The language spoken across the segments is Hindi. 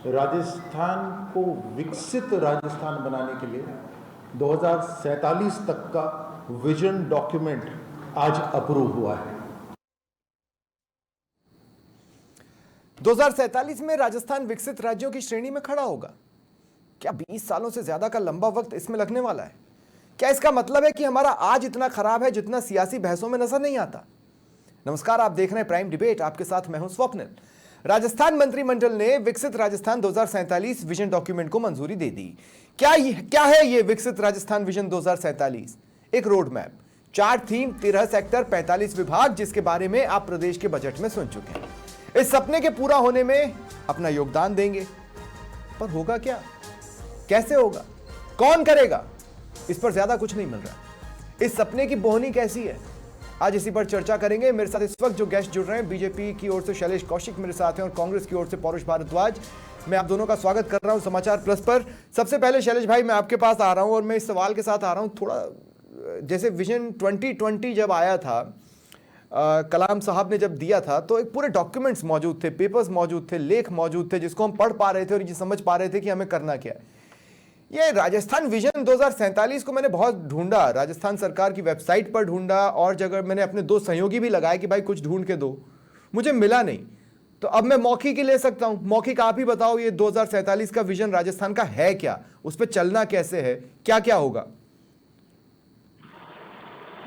राजस्थान को विकसित राजस्थान बनाने के लिए 2047 तक का विजन डॉक्यूमेंट आज अप्रूव हुआ है। 2047 में राजस्थान विकसित राज्यों की श्रेणी में खड़ा होगा। क्या 20 सालों से ज्यादा का लंबा वक्त इसमें लगने वाला है? क्या इसका मतलब है कि हमारा आज इतना खराब है जितना सियासी बहसों में नजर नहीं आता? नमस्कार, आप देख रहे हैं प्राइम डिबेट। आपके साथ मैं हूं स्वप्निल। राजस्थान मंत्रिमंडल ने विकसित राजस्थान 2047 विजन डॉक्यूमेंट को मंजूरी दे दी। क्या है ये विकसित राजस्थान विजन 2047? एक रोड मैप, 4 थीम, 13 सेक्टर, 45 विभाग, जिसके बारे में आप प्रदेश के बजट में सुन चुके हैं। इस सपने के पूरा होने में अपना योगदान देंगे, पर होगा क्या? कैसे होगा? कौन करेगा? इस पर ज्यादा कुछ नहीं मिल रहा। इस सपने की बोहनी कैसी है? आज इसी पर चर्चा करेंगे। मेरे साथ इस वक्त जो गेस्ट जुड़ रहे हैं, बीजेपी की ओर से शैलेश कौशिक मेरे साथ हैं और कांग्रेस की ओर से पौरुष भारद्वाज। मैं आप दोनों का स्वागत कर रहा हूं समाचार प्लस पर। सबसे पहले शैलेश भाई, मैं आपके पास आ रहा हूं और मैं इस सवाल के साथ आ रहा हूं, थोड़ा जैसे विजन 2020 जब आया था, कलाम साहब ने जब दिया था, तो एक पूरे डॉक्यूमेंट्स मौजूद थे, पेपर्स मौजूद थे, लेख मौजूद थे, जिसको हम पढ़ पा रहे थे और ये समझ पा रहे थे कि हमें करना क्या है। ये राजस्थान विजन 2047 को मैंने बहुत ढूंढा, राजस्थान सरकार की वेबसाइट पर ढूंढा और जगह मैंने अपने 2 सहयोगी भी लगाए कि भाई कुछ ढूंढ के दो, मुझे मिला नहीं। तो अब मैं मौखिक ही ले सकता हूं। मौखिक आप ही बताओ, ये 2047 का विजन राजस्थान का है क्या? उस पर चलना कैसे है? क्या क्या होगा?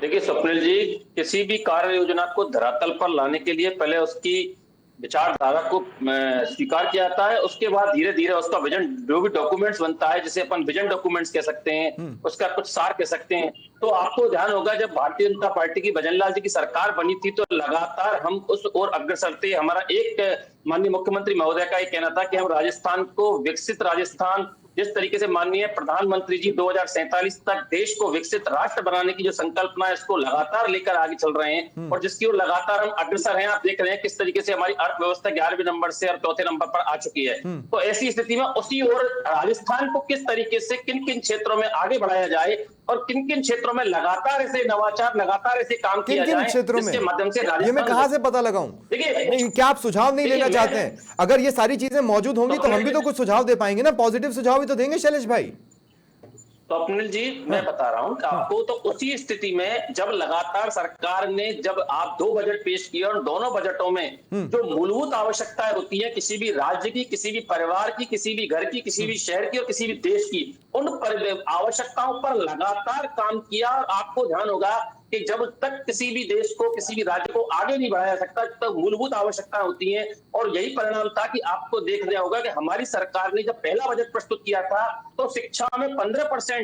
देखिए स्वप्निल जी, किसी भी कार्य योजना को धरातल पर लाने के लिए पहले उसकी विचारधारा को स्वीकार किया जाता है, उसके बाद धीरे धीरे उसका विजन, जो भी डॉक्यूमेंट्स बनता है, जिसे अपन विजन डॉक्यूमेंट्स कह सकते हैं, उसका कुछ सार कह सकते हैं। तो आपको ध्यान होगा, जब भारतीय जनता पार्टी की भजनलाल जी की सरकार बनी थी तो लगातार हम उस ओर अग्रसर थे। हमारा एक माननीय मुख्यमंत्री महोदय का ये कहना था कि हम राजस्थान को विकसित राजस्थान, जिस तरीके से माननीय प्रधानमंत्री जी 2047 तक देश को विकसित राष्ट्र बनाने की जो संकल्पना है, इसको लगातार लेकर आगे चल रहे हैं और जिसकी ओर लगातार हम अग्रसर हैं। आप देख रहे हैं किस तरीके से हमारी अर्थव्यवस्था 11वें नंबर से और 4थे नंबर पर आ चुकी है। तो ऐसी स्थिति में उसी ओर राजस्थान को किस तरीके से किन किन क्षेत्रों में आगे बढ़ाया जाए और किन किन क्षेत्रों में लगातार ऐसे नवाचार, लगातार ऐसे काम किया जाए, जिसके माध्यम से ये मैं कहां से पता लगाऊं? देखिए, क्या आप सुझाव नहीं लेना चाहते हैं? अगर ये सारी चीजें मौजूद होंगी तो हम भी तो कुछ सुझाव दे पाएंगे ना, पॉजिटिव सुझाव भी तो देंगे शैलेश भाई। तो अपनिल जी, मैं बता रहा हूं कि आपको, तो उसी स्थिति में जब लगातार सरकार ने, जब आप 2 बजट पेश किए और दोनों बजटों में जो मूलभूत आवश्यकताएं होती है किसी भी राज्य की, किसी भी परिवार की, किसी भी घर की, किसी भी शहर की और किसी भी देश की, उन आवश्यकताओं पर लगातार काम किया। और आपको ध्यान होगा कि जब तक किसी भी देश को, किसी भी राज्य को आगे नहीं बढ़ाया सकता, तब मूलभूत आवश्यकताएं होती हैं। और यही परिणाम था कि आपको देख लिया होगा कि हमारी सरकार ने जब पहला बजट प्रस्तुत किया था तो शिक्षा में 15%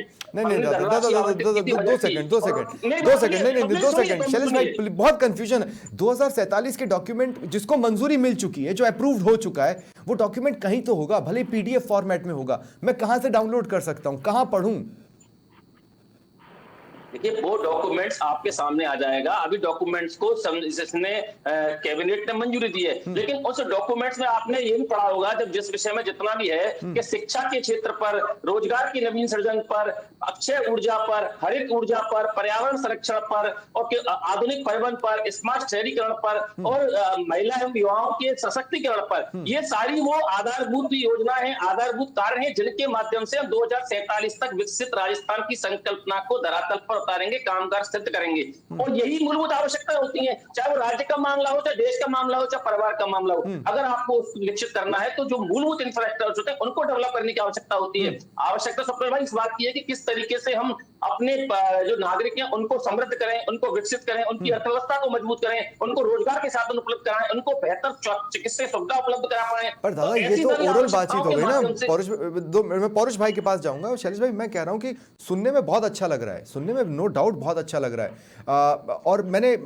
शैलेश भाई, बहुत कंफ्यूजन है। 2047 के डॉक्यूमेंट जिसको मंजूरी मिल चुकी है, जो अप्रूव्ड हो चुका है, वो डॉक्यूमेंट कहीं तो होगा, भले पीडीएफ फॉर्मेट में होगा। मैं कहां से डाउनलोड कर सकता हूं? कहां पढ़ूं? देखिए, वो डॉक्यूमेंट्स आपके सामने आ जाएगा। अभी डॉक्यूमेंट्स को जिसने कैबिनेट ने मंजूरी दी है, लेकिन उस डॉक्यूमेंट्स में आपने ये भी पढ़ा होगा, जब जिस विषय में जितना भी है कि शिक्षा के क्षेत्र पर, रोजगार की नवीन सृजन पर, अक्षय ऊर्जा पर, हरित ऊर्जा पर, पर्यावरण संरक्षण पर और आधुनिक परिवहन पर, स्मार्ट शहरीकरण पर और महिला एवं युवाओं के सशक्तिकरण पर, ये सारी वो आधारभूत योजना है, आधारभूत कार्य है, जिनके माध्यम से 2047 तक विकसित राजस्थान की संकल्पना को धरातल पर उतारेंगे, कामगार सिद्ध करेंगे। और यही मूलभूत आवश्यकता होती है, चाहे वो राज्य का मामला हो, चाहे देश का मामला हो, चाहे परिवार का मामला हो। अगर आपको विकसित करना है तो जो मूलभूत इंफ्रास्ट्रक्चर होते हैं उनको डेवलप करने की आवश्यकता होती है। आवश्यकता स्वप्निल भाई इस बात की है कि किस तरीके से हम अपने जो नागरिक हैं उनको समृद्ध करें, उनको विकसित करें, उनकी अर्थव्यवस्था को मजबूत करें, उनको रोजगार के साधन उपलब्ध कराएं, उनको बेहतर चिकित्सा सुविधा उपलब्ध करा पाए। पर दादा, ये तो ओरल बातचीत हो गई ना। मैं पौरुष भाई के पास जाऊंगा। शैलेश भाई, मैं कह रहा हूं कि सुनने में बहुत अच्छा लग रहा है, सुनने में नो डाउट बहुत अच्छा लग रहा है। और मैंने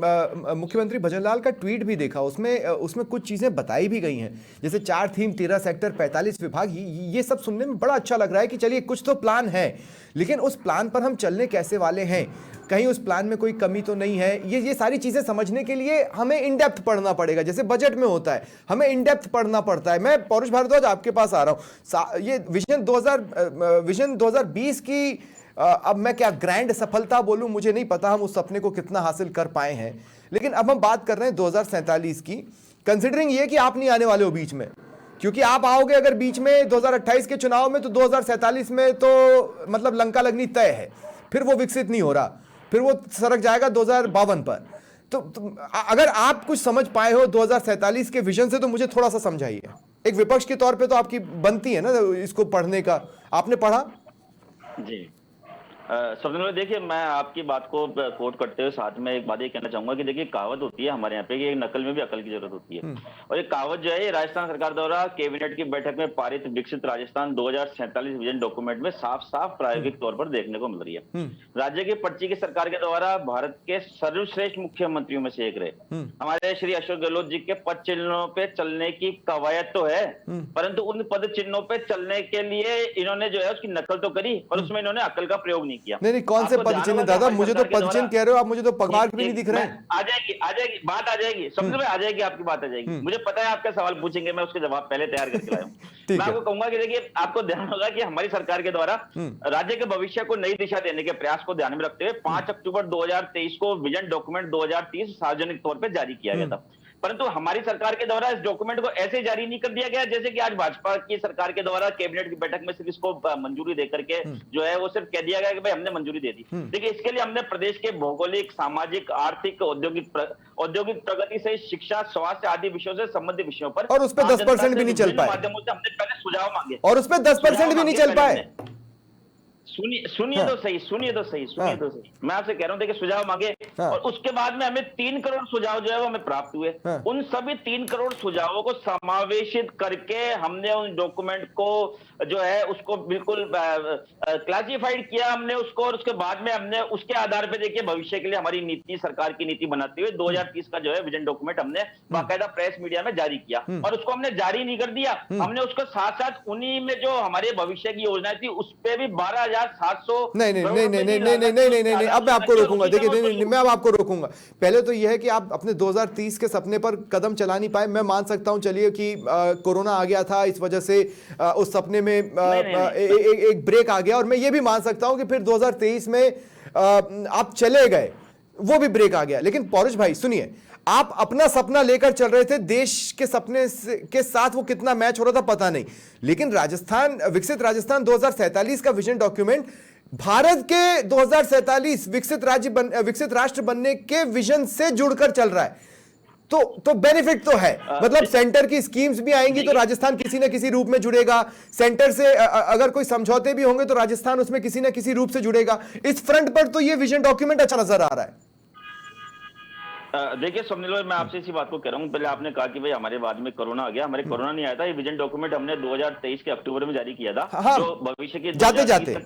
मुख्यमंत्री भजनलाल का ट्वीट भी देखा, उसमें कुछ चीजें बताई भी गई हैं, जैसे 4 थीम, 13 सेक्टर, 45 विभाग। ये सब सुनने में बड़ा अच्छा लग रहा है कि चलिए कुछ तो प्लान है, लेकिन उस प्लान पर हम चलने कैसे वाले हैं? कहीं उस प्लान में कोई कमी तो नहीं है? ये सारी चीजें समझने के लिए हमें इन डेप्थ पढ़ना पड़ेगा, जैसे बजट में होता है, हमें इन डेप्थ पढ़ना पड़ता है। मैं पौरुष भारद्वाज आपके पास आ रहा हूं। ये विजन 2020 की अब मैं क्या ग्रैंड सफलता बोलूं, मुझे नहीं पता हम उस सपने को कितना हासिल कर पाए हैं, लेकिन अब हम बात कर रहे हैं 2047 की। कंसिडरिंग ये कि आप नहीं आने वाले हो बीच में, क्योंकि आप आओगे अगर बीच में 2028 के चुनाव में, तो 2047 में तो मतलब लंका लगनी तय है, फिर वो विकसित नहीं हो रहा, फिर वो सरक जाएगा 2052 पर। तो अगर आप कुछ समझ पाए हो 2047 के विजन से, तो मुझे थोड़ा सा समझाइए। एक विपक्ष के तौर पे तो आपकी बनती है ना इसको पढ़ने का, आपने पढ़ा? जी सबसे पहले देखिए, मैं आपकी बात को कोट करते हुए साथ में एक बात ये कहना चाहूंगा कि देखिए, कहावत होती है हमारे यहाँ पे कि एक नकल में भी अकल की जरूरत होती है। और ये कहावत जो है, ये राजस्थान सरकार द्वारा कैबिनेट की बैठक में पारित विकसित राजस्थान 2047 विजन डॉक्यूमेंट में साफ साफ प्रायोगिक तौर पर देखने को मिल रही है। राज्य की पर्ची की सरकार के द्वारा भारत के सर्वश्रेष्ठ मुख्यमंत्रियों में से एक रहे हमारे श्री अशोक गहलोत जी के पद चिन्हों पे चलने की कवायद तो है, परंतु उन पद चिन्हों पे चलने के लिए इन्होंने जो है उसकी नकल तो करी, और उसमें इन्होंने अकल का प्रयोग नहीं किया। नहीं, कौन से पद चिन्ह दादा? मुझे तो पद चिन्ह कह रहे हो आप, मुझे तो पगमार्क भी नहीं दिख रहे हैं। आ जाएगी बात, आ जाएगी समझ में आ जाएगी, आपकी बात आ जाएगी। मुझे पता है आपके सवाल पूछेंगे, मैं उसके जवाब पहले तैयार करके लाया हूं। मैं आपको कहूंगा कि देखिए, आपको ध्यान होगा कि हमारी सरकार के द्वारा राज्य के भविष्य को नई दिशा देने के प्रयास को ध्यान में रखते हुए 5 अक्टूबर 2023 को विजन डॉक्यूमेंट 2030 सार्वजनिक तौर पर जारी किया गया था। परंतु हमारी सरकार के द्वारा इस डॉक्यूमेंट को ऐसे जारी नहीं कर दिया गया जैसे कि आज भाजपा की सरकार के द्वारा कैबिनेट की बैठक में सिर्फ इसको मंजूरी देकर के जो है वो सिर्फ कह दिया गया कि भाई हमने मंजूरी दे दी। देखिए, इसके लिए हमने प्रदेश के भौगोलिक, सामाजिक, आर्थिक, औद्योगिक प्रगति से शिक्षा, स्वास्थ्य आदि विषयों से संबंधित विषयों पर, और उस पर 10% भी नहीं चल पाए, माध्यमों से हमने पहले सुझाव मांगे, और उस पर 10% भी नहीं चल पाए। सुनिए तो सही। मैं आपसे कह रहा हूं, देखिए, सुझाव मांगे और उसके बाद में हमें 3 करोड़ सुझाव जो है वो हमें प्राप्त हुए। उन सभी 3 करोड़ सुझावों को समावेशित करके हमने उन डॉक्यूमेंट को जो है उसको बिल्कुल क्लासिफाइड किया हमने उसको, और उसके बाद में हमने उसके आधार पे देखिए भविष्य के लिए हमारी नीति, सरकार की नीति बनाते हुए 2030 का जो है विजन डॉक्यूमेंट हमने बाकायदा प्रेस मीडिया में जारी किया। और उसको हमने जारी नहीं कर दिया, हमने उसको साथ साथ उन्हीं में जो हमारे भविष्य की योजनाएं थी उस पे भी 12,700 नहीं, अब मैं आपको रोकूंगा। देखिए, नहीं, मैं अब आपको रोकूंगा। पहले तो यह है कि आप अपने 2030 के सपने पर कदम चला नहीं पाए। मैं मान सकता हूं, चलिए, कि कोरोना आ गया था, इस वजह से उस सपने में एक ब्रेक आ गया, और मैं ये भी मान सकता हूं कि फिर 2023 में आप चले गए, वो भी ब्रेक आ गया। लेकिन पौरुष भाई सुनिए, आप अपना सपना लेकर चल रहे थे, देश के सपने के साथ वो कितना मैच हो रहा था पता नहीं, लेकिन राजस्थान, विकसित राजस्थान 2047 का विजन डॉक्यूमेंट भारत के 2047 विकसित राष्ट्र बनने के विजन से जुड़कर चल रहा है। तो बेनिफिट तो है, मतलब सेंटर की स्कीम्स भी आएंगी तो राजस्थान किसी न किसी रूप में जुड़ेगा, सेंटर से अगर कोई समझौते भी होंगे तो राजस्थान उसमें किसी न किसी रूप से जुड़ेगा। इस फ्रंट पर तो ये विजन डॉक्यूमेंट अच्छा नजर आ रहा है। देखिए समझ लो, मैं आपसे इसी बात को कह रहा हूँ। पहले आपने कहा कि भाई हमारे बाद में कोरोना आ गया, हमारे कोरोना नहीं आया था। ये विजन डॉक्यूमेंट हमने 2023 के अक्टूबर में जारी किया था। हाँ, जो भविष्य की जाते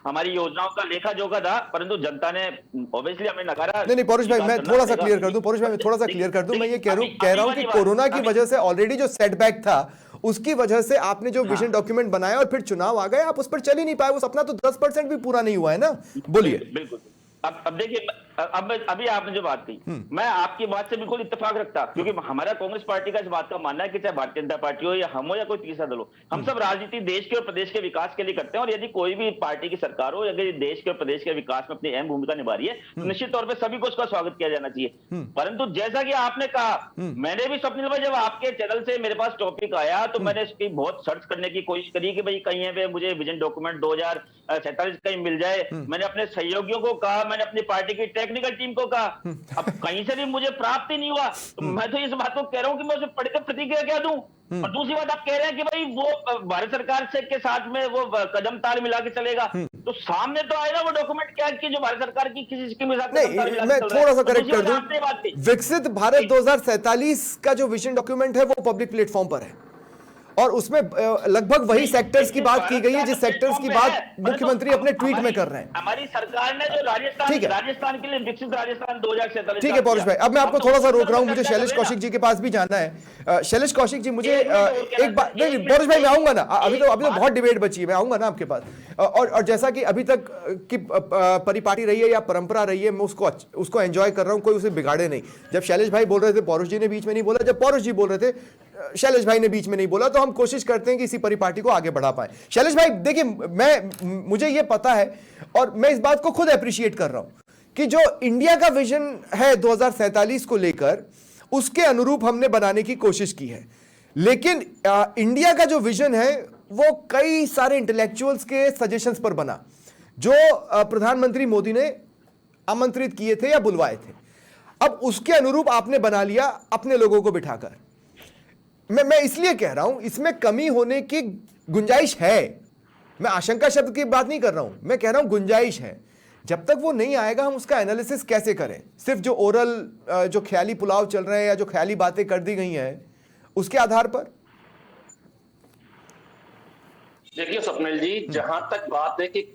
हमारी योजनाओं का लेखा जोखा था, परंतु जनता ने ऑब्वियसली हमें नकारा। नहीं पौरुष भाई, मैं थोड़ा सा क्लियर कर दूं। पौरुष भाई, मैं थोड़ा सा क्लियर कर दूं। मैं ये कह रहा हूं कि कोरोना की वजह से ऑलरेडी जो सेटबैक था, उसकी वजह से आपने जो विजन डॉक्यूमेंट बनाया और फिर चुनाव आ गए, आप उस पर चल ही नहीं पाए। वो सपना तो 10% भी पूरा नहीं हुआ है ना। बोलिए। बिल्कुल। अब देखिए, अभी आपने जो बात कही, मैं आपकी बात से बिल्कुल इत्तेफाक रखता, क्योंकि हमारा कांग्रेस पार्टी का इस बात का मानना है कि चाहे भारतीय जनता पार्टी हो या हम हो या कोई तीसरा दल हो, हम सब राजनीति देश के और प्रदेश के विकास के लिए करते हैं। और यदि कोई भी पार्टी की सरकार हो, यदि देश के और प्रदेश के विकास में अपनी अहम भूमिका निभा रही है, तो निश्चित तौर पर सभी को उसका स्वागत किया जाना चाहिए। परंतु जैसा कि आपने कहा, मैंने भी स्वप्निल भाई, जब आपके चैनल से मेरे पास टॉपिक आया तो मैंने इसकी बहुत सर्च करने की कोशिश करी कि भाई कहीं है मुझे विजन डॉक्यूमेंट 2047 कहीं मिल जाए। मैंने अपने सहयोगियों को कहा, मैंने अपनी पार्टी की टेक्निकल टीम को कहा, अब कहीं से भी मुझे प्राप्त ही नहीं हुआ। तो मैं तो इस बात को कह रहा हूं कि मैं उसे पढ़कर प्रतिक्रिया क्या दूं। और दूसरी बात, आप कह रहे हैं कि भाई वो भारत सरकार से के साथ में वो कदम ताल मिला के चलेगा, तो सामने तो आए ना वो डॉक्यूमेंट क्या कि जो भारत सरकार की किसी स्कीम के साथ नहीं, मैं थोड़ा सा करेक्ट कर दूं। विकसित भारत 2047 का जो विजन डॉक्यूमेंट है वो पब्लिक प्लेटफॉर्म पर है, और उसमें लगभग वही सेक्टर्स की बात की गई है जिस सेक्टर्स की बात मुख्यमंत्री अपने ट्वीट में कर रहे हैं। हमारी सरकार ने जो राजस्थान के लिए विकसित राजस्थान 2047। ठीक है पौरुष भाई, अब मैं आपको थोड़ा सा रोक रहा हूं, मुझे शैलेश कौशिक जी के पास भी जाना है। शैलेश कौशिक जी, मुझे एक बात, नहीं पौरुष भाई मैं आऊंगा ना, अभी तो बहुत डिबेट बची है, मैं आऊंगा ना आपके पास। और जैसा कि अभी तक की परिपाटी रही है या परंपरा रही है, मैं उसको एंजॉय कर रहा हूं, कोई उसे बिगाड़े नहीं। जब शैलेश भाई बोल रहे थे, पौरुष जी ने बीच में नहीं बोला, जब पौरुष जी बोल रहे थे, शैलेश भाई ने बीच में नहीं बोला, तो हम कोशिश करते हैं कि इसी परिपाटी को आगे बढ़ा पाए। शैलेश भाई देखिए, मुझे ये पता है और मैं इस बात को खुद अप्रिशिएट कर रहा हूं कि जो इंडिया का विजन है 2047 को लेकर, उसके अनुरूप हमने बनाने की कोशिश की है। लेकिन इंडिया का जो विजन है वो कई सारे इंटेलेक्चुअल्स के सजेशंस पर बना, जो प्रधानमंत्री मोदी ने आमंत्रित किए थे या बुलवाए थे। अब उसके अनुरूप आपने बना लिया अपने लोगों को बिठाकर। मैं इसलिए कह रहा हूं इसमें कमी होने की गुंजाइश है। मैं आशंका शब्द की बात नहीं कर रहा हूं, मैं कह रहा हूं गुंजाइश है। जब तक वो नहीं आएगा हम उसका एनालिसिस कैसे करें? सिर्फ जो ओरल जो ख्याली पुलाव चल रहे हैं या जो ख्याली बातें कर दी गई हैं उसके आधार पर। देखिए स्वप्निल जी, जहां तक बात है कि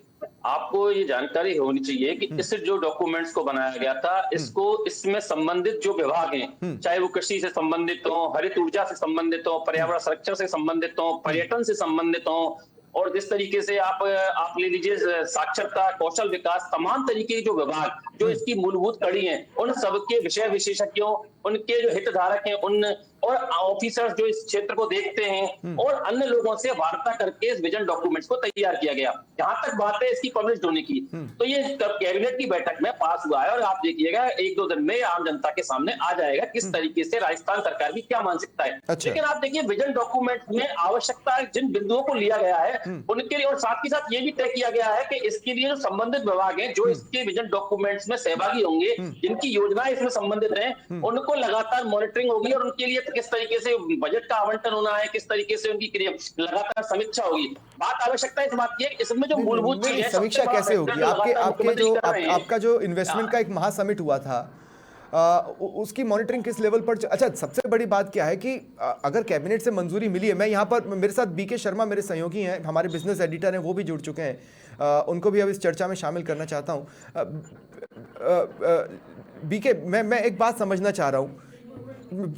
आपको ये जानकारी होनी चाहिए कि इस जो डॉक्यूमेंट्स को बनाया गया था, इसमें संबंधित जो विभाग हैं, चाहे वो कृषि से संबंधित हो, हरित ऊर्जा से संबंधित हो, पर्यावरण संरक्षण से संबंधित हो, पर्यटन से संबंधित हो, और जिस तरीके से आप ले लीजिए साक्षरता, कौशल विकास, तमाम तरीके के जो विभाग जो इसकी मूलभूत कड़ी हैं, उन सबके विषय विशेषज्ञों, उनके जो हितधारक हैं, उन और ऑफिसर्स जो इस क्षेत्र को देखते हैं और अन्य लोगों से वार्ता करके इस विजन डॉक्यूमेंट्स को तैयार किया गया। जहां तक बात है इसकी पब्लिश होने की, तो ये कैबिनेट की बैठक में पास हुआ है और आप देखिएगा 1-2 दिन में आम जनता के सामने आ जाएगा किस तरीके से राजस्थान सरकार की क्या मानसिकता है। अच्छा। लेकिन आप देखिए विजन डॉक्यूमेंट में आवश्यकता जिन बिंदुओं को लिया गया है उनके लिए, और साथ ही साथ ये भी तय किया गया है कि इसके लिए जो संबंधित विभाग हैं जो इसके विजन डॉक्यूमेंट्स में सहभागी होंगे, जिनकी योजनाएं इसमें संबंधित हैं, उनको लगातार मॉनिटरिंग होगी और उनके लिए किस तरीके से बजट का आवंटन होना है, किस तरीके से उनकी लगातार समीक्षा होगी। बात आवश्यकता इस बात की है कि इसमें जो मूलभूत चीज है, समीक्षा कैसे होगी? आपका जो इन्वेस्टमेंट का एक महासमिट हुआ था, उसकी मॉनिटरिंग किस लेवल पर? अच्छा, सबसे बड़ी बात क्या है कि अगर कैबिनेट से मंजूरी मिली है, मैं यहाँ पर, मेरे साथ बीके शर्मा मेरे सहयोगी हैं, हमारे बिजनेस एडिटर हैं, वो भी जुड़ चुके हैं, उनको भी अब इस चर्चा में शामिल करना चाहता हूँ। बीके, मैं एक बात समझना चाह रहा हूँ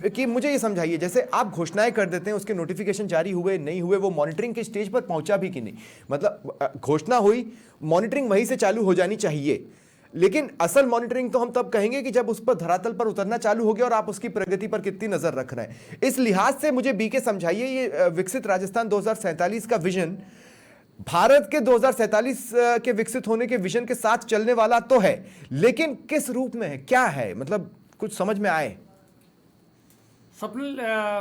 कि मुझे ये समझाइए, जैसे आप घोषणाएं कर देते हैं, उसके नोटिफिकेशन जारी हुए नहीं हुए, वो मॉनिटरिंग के स्टेज पर पहुंचा भी कि नहीं? मतलब घोषणा हुई, मॉनिटरिंग वहीं से चालू हो जानी चाहिए, लेकिन असल मॉनिटरिंग तो हम तब कहेंगे कि जब उस पर धरातल पर उतरना चालू हो गया और आप उसकी प्रगति पर कितनी नजर रख रहे हैं। इस लिहाज से मुझे बीके समझाइए, ये विकसित राजस्थान 2047 का विजन भारत के 2047 के विकसित होने के विजन के साथ चलने वाला तो है, लेकिन किस रूप में है, क्या है, मतलब कुछ समझ में आए? स्वप्निल,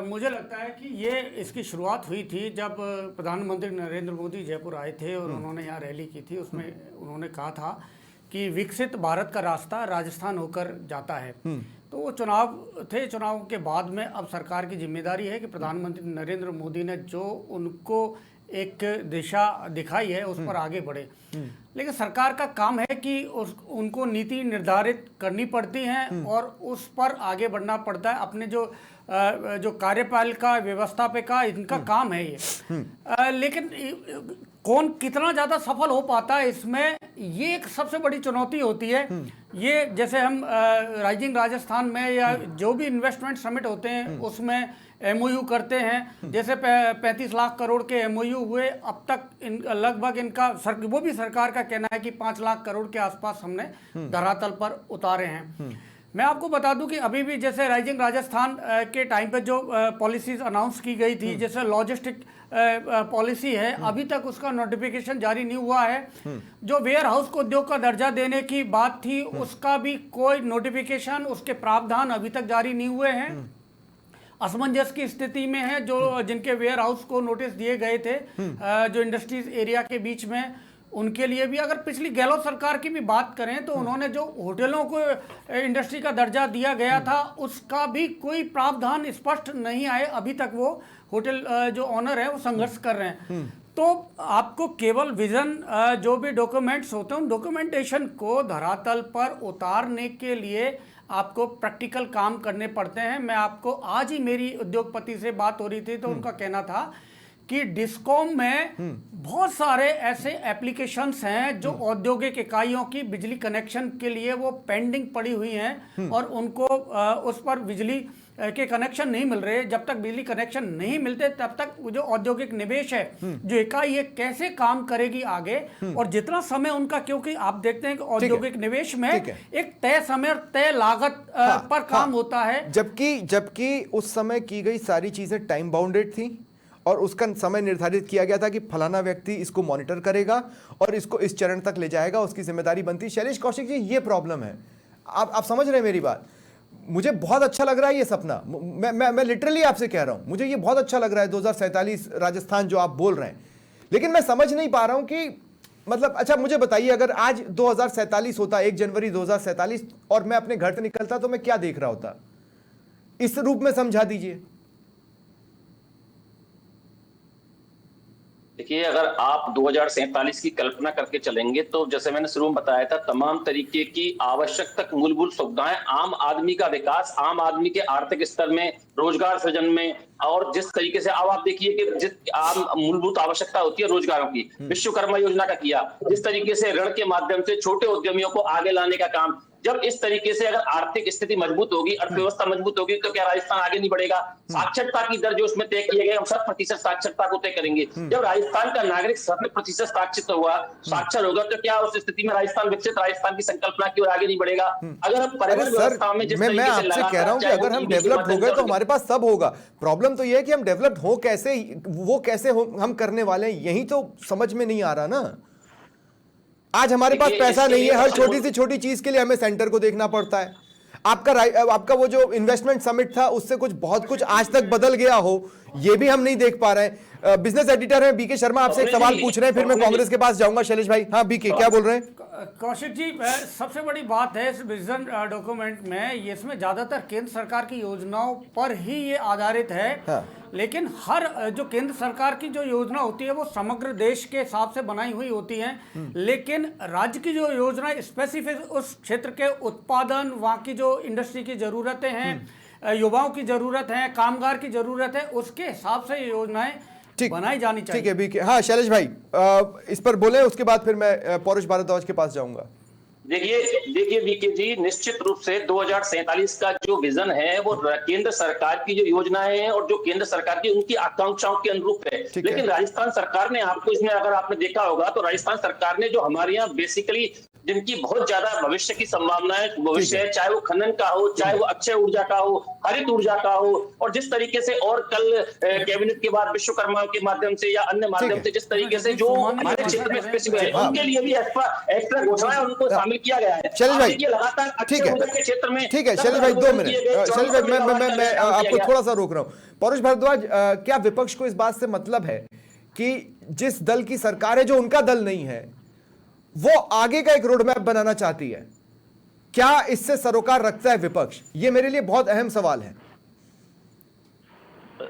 मुझे लगता है कि ये इसकी शुरुआत हुई थी जब प्रधानमंत्री नरेंद्र मोदी जयपुर आए थे और उन्होंने यहाँ रैली की थी। उसमें उन्होंने कहा था कि विकसित भारत का रास्ता राजस्थान होकर जाता है। तो वो चुनाव थे, चुनाव के बाद में अब सरकार की जिम्मेदारी है कि प्रधानमंत्री नरेंद्र मोदी ने जो उनको एक दिशा दिखाई है उस पर आगे बढ़े। लेकिन सरकार का काम है कि उनको नीति निर्धारित करनी पड़ती हैं और उस पर आगे बढ़ना पड़ता है। अपने जो कार्यपालिका व्यवस्थापिका, इनका काम है ये। लेकिन कौन कितना ज़्यादा सफल हो पाता है इसमें, ये एक सबसे बड़ी चुनौती होती है। ये जैसे हम राइजिंग राजस्थान में या जो भी इन्वेस्टमेंट समिट होते हैं उसमें एमओयू करते हैं, जैसे 35 लाख करोड़ के एमओयू हुए अब तक, लगभग इनका वो भी सरकार का कहना है कि 5 लाख करोड़ के आसपास हमने धरातल पर उतारे हैं। मैं आपको बता दूं कि अभी भी जैसे राइजिंग राजस्थान के टाइम पे जो पॉलिसीज अनाउंस की गई थी, जैसे लॉजिस्टिक पॉलिसी है, अभी तक उसका नोटिफिकेशन जारी नहीं हुआ है। जो वेयर हाउस को उद्योग का दर्जा देने की बात थी, उसका भी कोई नोटिफिकेशन, उसके प्रावधान अभी तक जारी नहीं हुए हैं। असमंजस की स्थिति में है जो जिनके वेयर हाउस को नोटिस दिए गए थे जो इंडस्ट्रीज एरिया के बीच में, उनके लिए भी। अगर पिछली गहलोत सरकार की भी बात करें तो उन्होंने जो होटलों को इंडस्ट्री का दर्जा दिया गया था उसका भी कोई प्रावधान स्पष्ट नहीं आए अभी तक। वो होटल जो ऑनर है वो संघर्ष कर रहे हैं। तो आपको केवल विजन जो भी डॉक्यूमेंट्स होते हैं उन डॉक्यूमेंटेशन को धरातल पर उतारने के लिए आपको प्रैक्टिकल काम करने पड़ते हैं। मैं आपको आज ही मेरी उद्योगपति से बात हो रही थी तो उनका कहना था कि डिस्कॉम में बहुत सारे ऐसे एप्लीकेशंस हैं जो औद्योगिक इकाइयों की बिजली कनेक्शन के लिए वो पेंडिंग पड़ी हुई हैं और उनको उस पर बिजली के कनेक्शन नहीं मिल रहे। जब तक बिजली कनेक्शन नहीं मिलते तब तक जो औद्योगिक निवेश है, जो इकाई है, कैसे काम करेगी आगे। और जितना समय उनका, क्योंकि आप देखते हैं कि औद्योगिक निवेश में एक तय समय और तय लागत पर काम होता है, जबकि उस समय की गई सारी चीजें टाइम बाउंडेड थी और उसका समय निर्धारित किया गया था कि फलाना व्यक्ति इसको मॉनिटर करेगा और इसको इस चरण तक ले जाएगा, उसकी जिम्मेदारी बनती। शैलेश कौशिक जी, ये प्रॉब्लम है। आप समझ रहे हैं मेरी बात? मुझे बहुत अच्छा लग रहा है ये सपना। मैं लिटरली आपसे कह रहा हूं, मुझे ये बहुत अच्छा लग रहा है 2047 राजस्थान जो आप बोल रहे हैं, लेकिन मैं समझ नहीं पा रहा हूं कि मतलब, अच्छा मुझे बताइए, अगर आज 2047 होता, 1 जनवरी 2047, और मैं अपने घर से निकलता तो मैं क्या देख रहा होता? इस रूप में समझा दीजिए। देखिए, अगर आप 2047 की कल्पना करके चलेंगे तो जैसे मैंने शुरू में बताया था, तमाम तरीके की आवश्यक तक मूलभूत सुविधाएं, आम आदमी का विकास, आम आदमी के आर्थिक स्तर में, रोजगार सृजन में, और जिस तरीके से अब आप देखिए कि जिस आम मूलभूत आवश्यकता होती है रोजगारों की, विश्वकर्मा योजना का किया, जिस तरीके से ऋण के माध्यम से छोटे उद्यमियों को आगे लाने का काम, जब इस तरीके से अगर आर्थिक स्थिति मजबूत होगी, अर्थव्यवस्था मजबूत होगी, तो क्या राजस्थान आगे नहीं बढ़ेगा? साक्षरता की दर जो उसमें तय किए गए, हम 100% साक्षरता को तय करेंगे। जब राजस्थान का नागरिक 100% साक्षर होगा, तो क्या उस स्थिति में राजस्थान विकसित राजस्थान की संकल्पना की ओर आगे नहीं बढ़ेगा? अगर हम परिवहन व्यवस्था में जिस मैं तरीके से आपसे कह रहा हूं कि अगर हम डेवलप्ड हो गए तो हमारे पास सब होगा। प्रॉब्लम तो यह है कि हम डेवलप्ड हो कैसे, वो कैसे हम करने वाले हैं, यही तो समझ में नहीं आ रहा ना। आज हमारे पास पैसा नहीं है, हर छोटी से छोटी चीज के लिए हमें सेंटर को देखना पड़ता है। आपका वो जो इन्वेस्टमेंट समिट था, उससे बहुत कुछ आज तक बदल गया हो, ये भी हम नहीं देख पा रहे हैं। बिजनेस एडिटर हैं बीके शर्मा, आपसे एक सवाल पूछ रहे हैं, फिर मैं कांग्रेस के पास जाऊंगा। शैलेश भाई, हाँ बीके क्या बोल रहे हैं? कौशिक जी, सबसे बड़ी बात है इस विजन डॉक्यूमेंट में, इसमें ज्यादातर केंद्र सरकार की योजनाओं पर ही ये आधारित है। हाँ। लेकिन हर जो केंद्र सरकार की जो योजना होती है वो समग्र देश के हिसाब से बनाई हुई होती है, लेकिन राज्य की जो योजना स्पेसिफिक उस क्षेत्र के उत्पादन, वहाँ की जो इंडस्ट्री की जरूरतें हैं, युवाओं की जरूरत है, कामगार की जरूरत है, उसके हिसाब से ये योजनाएं बनाई जानी चाहिए। ठीक है बीके। हाँ शैलेश भाई, इस पर बोले, उसके बाद फिर मैं पौरुष भारद्वाज के पास जाऊंगा। देखिए वीके जी, निश्चित रूप से 2047 का जो विजन है वो केंद्र सरकार की जो योजनाएं हैं और जो केंद्र सरकार की उनकी आकांक्षाओं के अनुरूप है। लेकिन राजस्थान सरकार ने, आपको इसमें अगर आपने देखा होगा तो राजस्थान सरकार ने जो हमारे यहाँ बेसिकली जिनकी बहुत ज्यादा भविष्य की संभावनाएं, भविष्य है, चाहे वो खनन का हो, चाहे वो अक्षय ऊर्जा का हो, हरित ऊर्जा का हो, और जिस तरीके से और कल कैबिनेट के बाद विश्वकर्मा के माध्यम से या अन्य माध्यम से जिस तरीके से जो हमारे क्षेत्र में स्पेसिफिक है, उनके लिए भी एक्स्ट्रा घोषणाएं उनको शामिल किया गया है। शैलेश भाई, लगातार ठीक है, के क्षेत्र में, ठीक है शैलेश भाई 2 मिनट। शैलेश भाई, मैं आपको थोड़ा सा रोक रहा हूं। पौरुष भारद्वाज, क्या विपक्ष को इस बात से मतलब है कि जिस दल की सरकार है, जो उनका दल नहीं है, वो आगे का एक रोड मैप बनाना चाहती है? क्या इससे सरोकार रखता है विपक्ष? ये मेरे लिए बहुत अहम सवाल है।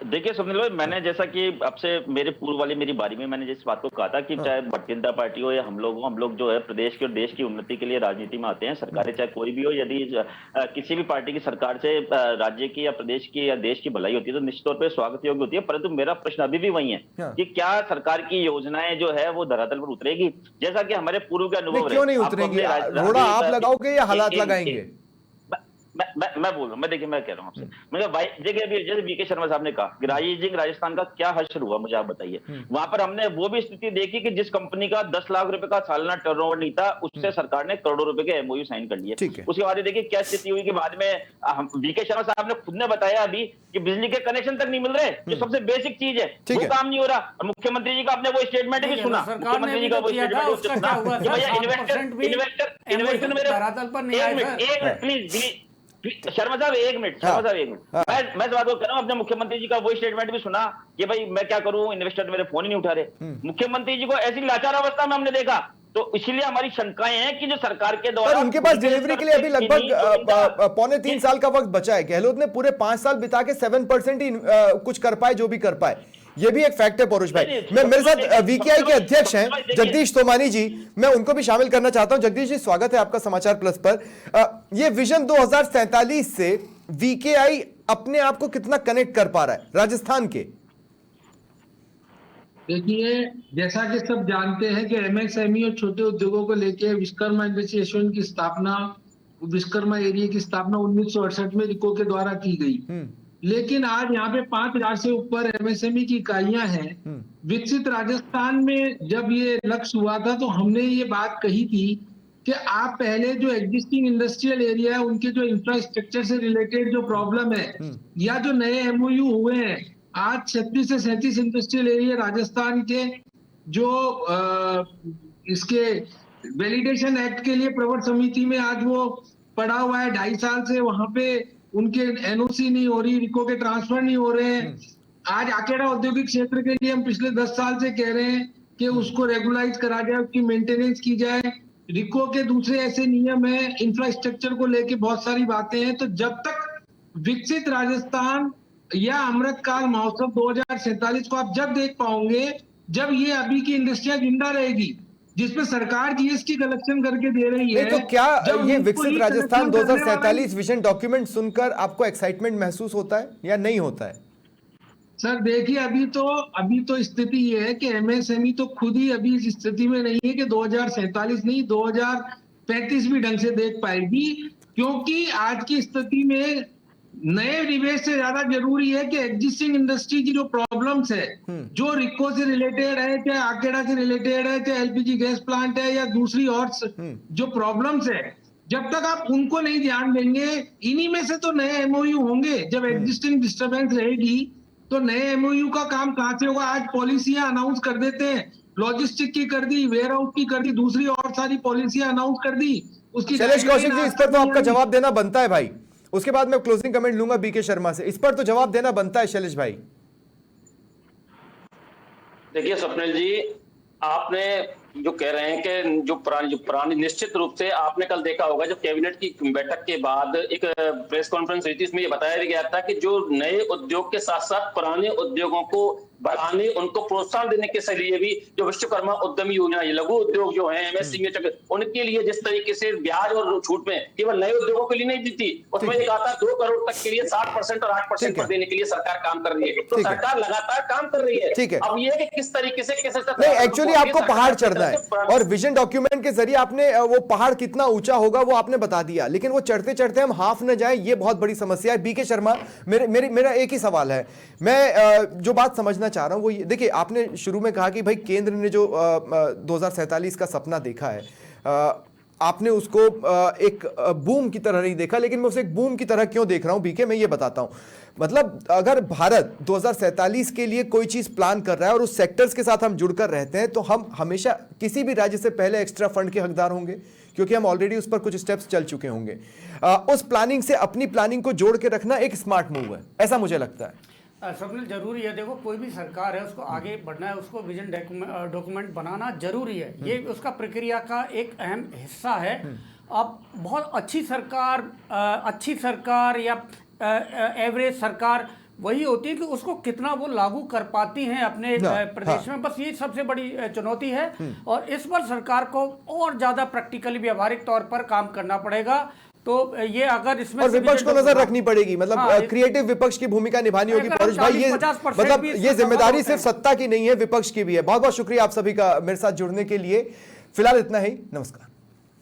देखिए स्वप्निल भाई, मैंने जैसा कि आपसे मेरे पूर्व वाली मेरी बारी में मैंने जिस बात को कहा था कि चाहे भारतीय जनता पार्टी हो या हम लोग जो है प्रदेश के और देश की उन्नति के लिए राजनीति में आते हैं। सरकारें चाहे कोई भी हो, यदि किसी भी पार्टी की सरकार से राज्य की या प्रदेश की या देश की भलाई होती है तो निश्चित तौर पर स्वागत योग्य होती है। परंतु मेरा प्रश्न अभी भी वही है कि क्या सरकार की योजनाएं जो है वो धरातल पर उतरेगी? जैसा कि हमारे पूर्व के अनुभव, क्यों नहीं उतरेंगी? रोड़ा आप लगाओगे या हालात लगाएंगे? मैं बोल रहा हूँ, देखिए मैं कह रहा हूँ आपसे, मुझे भाई देखिए अभी जैसे बीके शर्मा साहब ने कहा कि राइजिंग राजस्थान का क्या हश्र हुआ, मुझे आप बताइए। वहां पर हमने वो भी स्थिति देखी कि जिस कंपनी का 10 लाख रुपए का सालाना टर्नओवर नहीं था, उससे सरकार ने करोड़ों रुपए के एमओयू साइन कर लिए। उसके बाद देखिए क्या स्थिति हुई कि बाद में बीके शर्मा साहब ने खुद ने बताया अभी कि बिजली के कनेक्शन तक नहीं मिल रहे, जो सबसे बेसिक चीज है, वो काम नहीं हो रहा। और मुख्यमंत्री जी का आपने वो स्टेटमेंट भी सुना, मुख्यमंत्री जी का वो स्टेटमेंट, प्लीज शर्मा साहब एक मिनट, मैं इस बात को कर रहा हूँ, अपने मुख्यमंत्री जी का वो स्टेटमेंट भी सुना कि भाई मैं क्या करूं, इन्वेस्टर मेरे फोन ही नहीं उठा रहे। मुख्यमंत्री जी को ऐसी लाचार अवस्था में हमने देखा, तो इसीलिए हमारी शंकाएं हैं कि जो सरकार के द्वारा उनके पास डिलीवरी के लिए अभी लगभग 2.25 साल का वक्त बचा है। गहलोत ने पूरे 5 साल बिता के 7% ही कुछ कर पाए, जो भी कर पाए। ये भी एक फैक्ट है पौरुष भाई। मैं मेरे साथ वीकेआई के अध्यक्ष हैं जगदीश तोमानी जी, मैं उनको भी शामिल करना चाहता हूं। जगदीश जी, स्वागत है आपका समाचार प्लस पर। ये विजन 2047 से वीकेआई अपने आप को कितना कनेक्ट कर पा रहा है राजस्थान के? देखिए, जैसा कि सब जानते हैं कि एमएसएमई और छोटे उद्योगों को लेकर विश्वकर्मा एसोसिएशन की स्थापना, विश्वकर्मा एरिया की स्थापना 1968 में रिको के द्वारा की गई। लेकिन आज यहाँ पे 5,000 से ऊपर एमएसएमई की इकाइयां हैं। विकसित राजस्थान में जब ये लक्ष्य हुआ था तो हमने ये बात कही थी कि आप पहले जो एग्जिस्टिंग इंडस्ट्रियल एरिया है, उनके जो इंफ्रास्ट्रक्चर से रिलेटेड जो प्रॉब्लम है या जो नए एमओयू हुए हैं, आज 36 से 37 इंडस्ट्रियल एरिया राजस्थान के जो इसके वैलिडेशन एक्ट के लिए प्रवर समिति में आज वो पड़ा हुआ है, 2.5 साल से वहां पे उनके एनओसी नहीं हो रही, रिको के ट्रांसफर नहीं हो रहे हैं। आज आकेड़ा औद्योगिक क्षेत्र के लिए हम पिछले 10 साल से कह रहे हैं कि उसको रेगुलाइज करा जाए, उसकी मेंटेनेंस की जाए। रिको के दूसरे ऐसे नियम है, इंफ्रास्ट्रक्चर को लेके बहुत सारी बातें हैं। तो जब तक विकसित राजस्थान या अमृतकाल महोत्सव 2047 को आप जब देख पाओगे जब ये अभी की इंडस्ट्रियां जिंदा रहेगी, जिसपे सरकार जीएसटी कलेक्शन करके दे रही है। नहीं तो क्या जब ये उनको विकसित ही राजस्थान collection करने वाला 2047 विजन डॉक्यूमेंट सुनकर आपको एक्साइटमेंट महसूस होता है या नहीं होता है? सर देखिए, अभी तो स्थिति ये है कि एमएसएमई तो खुद ही अभी इस स्थिति में नहीं है कि 2047 नहीं 2035 भी ढंग से देख पाएगी, क्योंकि आज की स्थिति में नए निवेश से ज्यादा जरूरी है कि एग्जिस्टिंग इंडस्ट्री की जो प्रॉब्लम्स है, जो रिको से रिलेटेड है, चाहे आकेड़ा से रिलेटेड है, चाहे एलपीजी गैस प्लांट है या दूसरी और जो प्रॉब्लम्स है, जब तक आप उनको नहीं ध्यान देंगे, इन्हीं में से तो नए एमओयू होंगे। जब एग्जिस्टिंग डिस्टर्बेंस रहेगी तो नए एमओयू का काम कहां से होगा? आज पॉलिसियां अनाउंस कर देते हैं, लॉजिस्टिक की कर दी, वेयर हाउस की कर दी, दूसरी और सारी पॉलिसियां अनाउंस कर दी। उसकी शैलेश कौशिक जी, इस पर तो आपका जवाब देना बनता है भाई। उसके बाद मैं क्लोजिंग कमेंट लूंगा बीके शर्मा से। इस पर तो जवाब देना बनता है शैलेश भाई। देखिए स्वप्निल जी, आपने जो कह रहे हैं कि जो पुरानी निश्चित रूप से आपने कल देखा होगा जब कैबिनेट की बैठक के बाद एक प्रेस कॉन्फ्रेंस हुई थी, इसमें ये बताया गया था कि जो नए उद्योग के साथ साथ पुराने उद्योगों को बढ़ाने, उनको प्रोत्साहन देने के लिए भी जो विश्वकर्मा उद्यमी योजना, ये लघु उद्योग जो है एमएसएमई, उनके लिए जिस तरीके से ब्याज और छूट में केवल नए उद्योगों के लिए नहीं दी थी, उसमें ये कहा था 2 करोड़ तक के लिए 60% और 8% पर देने के लिए सरकार काम कर रही है। तो सरकार लगातार काम कर रही है। ठीक है, अब ये कि किस तरीके से नहीं, एक्चुअली आपको पहाड़ चढ़ना है और विजन डॉक्यूमेंट के जरिए आपने वो पहाड़ कितना ऊंचा होगा वो आपने बता दिया, लेकिन वो चढ़ते चढ़ते हम हाफ न जाए, ये बहुत बड़ी समस्या है। बीके शर्मा, मेरा एक ही सवाल है, मैं जो बात समझना चाह रहा हूं वो ये, देखिए आपने शुरू में कहा कि भाई केंद्र ने जो 2047 का सपना देखा है, आपने उसको एक बूम की तरह नहीं देखा, लेकिन मैं उसे एक बूम की तरह क्यों देख रहा हूं बीके, मैं ये बताता हूं। मतलब अगर भारत 2047 के लिए कोई चीज प्लान कर रहा है और उस सेक्टर्स के साथ हम जुड़कर रहते हैं, तो हम हमेशा किसी भी राज्य से पहले एक्स्ट्रा फंड के हकदार होंगे, क्योंकि हम ऑलरेडी उस पर कुछ स्टेप्स चल चुके होंगे। उस प्लानिंग से अपनी प्लानिंग को जोड़ के रखना एक स्मार्ट मूव है, ऐसा मुझे लगता है। स्वप्निल, जरूरी है, देखो कोई भी सरकार है उसको आगे बढ़ना है, उसको विजन डॉक्यूमेंट बनाना जरूरी है, ये उसका प्रक्रिया का एक अहम हिस्सा है। अब बहुत अच्छी सरकार या एवरेज सरकार वही होती है कि उसको कितना वो लागू कर पाती हैं अपने प्रदेश में, बस ये सबसे बड़ी चुनौती है। और इस पर सरकार को और ज्यादा प्रैक्टिकली व्यवहारिक तौर पर काम करना पड़ेगा। तो ये अगर इसमें और विपक्ष को नजर रखनी पड़ेगी, मतलब क्रिएटिव विपक्ष की भूमिका निभानी होगी परेश भाई। ये मतलब ये जिम्मेदारी सिर्फ सत्ता की नहीं है, विपक्ष की भी है। बहुत बहुत शुक्रिया आप सभी का मेरे साथ जुड़ने के लिए। फिलहाल इतना ही, नमस्कार।